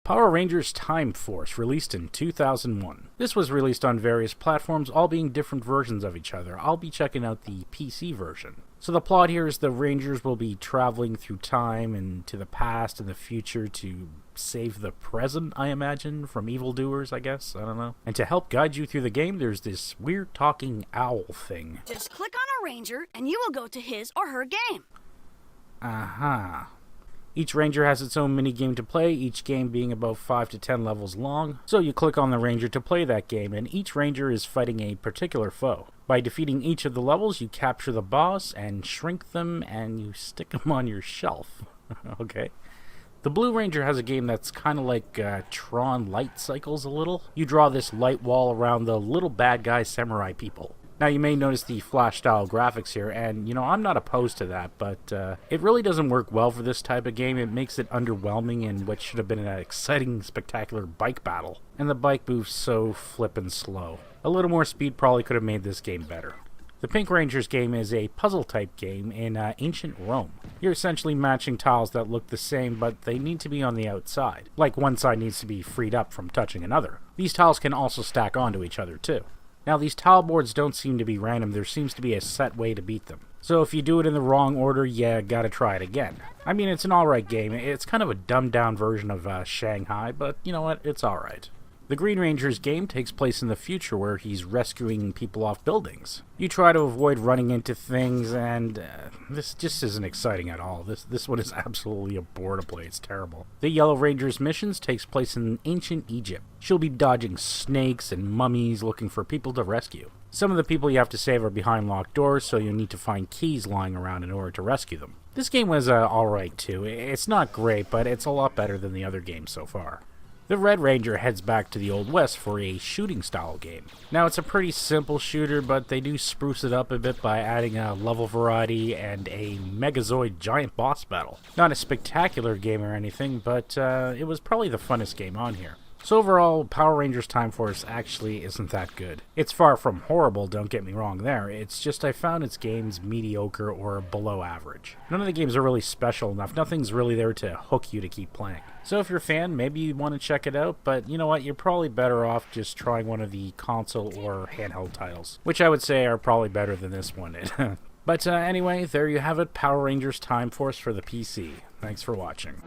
Power Rangers Time Force, released in 2001. This was released on various platforms, all being different versions of each other. I'll be checking out the PC version. So the plot here is the Rangers will be traveling through time and to the past and the future to save the present, I imagine, from evildoers, I guess. I don't know. And to help guide you through the game, there's this weird talking owl thing. Just click on a Ranger and you will go to his or her game. Uh-huh. Each Ranger has its own mini-game to play, each game being about 5 to 10 levels long. So you click on the Ranger to play that game, and each Ranger is fighting a particular foe. By defeating each of the levels, you capture the boss and shrink them, and you stick them on your shelf. Okay. The Blue Ranger has a game that's kind of like Tron Light Cycles a little. You draw this light wall around the little bad guy samurai people. Now, you may notice the Flash-style graphics here, and, I'm not opposed to that, but it really doesn't work well for this type of game. It makes it underwhelming in what should have been an exciting, spectacular bike battle. And the bike moves so flippin' slow. A little more speed probably could have made this game better. The Pink Rangers game is a puzzle-type game in ancient Rome. You're essentially matching tiles that look the same, but they need to be on the outside. Like one side needs to be freed up from touching another. These tiles can also stack onto each other, too. Now, these tile boards don't seem to be random. There seems to be a set way to beat them. So if you do it in the wrong order, you gotta try it again. I mean, it's an alright game. It's kind of a dumbed-down version of Shanghai, but you know what? It's alright. The Green Ranger's game takes place in the future where he's rescuing people off buildings. You try to avoid running into things, and this just isn't exciting at all. This one is absolutely a bore to play. It's terrible. The Yellow Ranger's missions takes place in ancient Egypt. She'll be dodging snakes and mummies looking for people to rescue. Some of the people you have to save are behind locked doors, so you'll need to find keys lying around in order to rescue them. This game was alright too. It's not great, but it's a lot better than the other games so far. The Red Ranger heads back to the Old West for a shooting-style game. Now, it's a pretty simple shooter, but they do spruce it up a bit by adding a level variety and a Megazoid giant boss battle. Not a spectacular game or anything, but it was probably the funnest game on here. So overall, Power Rangers Time Force actually isn't that good. It's far from horrible, don't get me wrong there. It's just I found its games mediocre or below average. None of the games are really special enough. Nothing's really there to hook you to keep playing. So if you're a fan, maybe you want to check it out, but you know what? You're probably better off just trying one of the console or handheld titles, which I would say are probably better than this one. But anyway, there you have it, Power Rangers Time Force for the PC. Thanks for watching.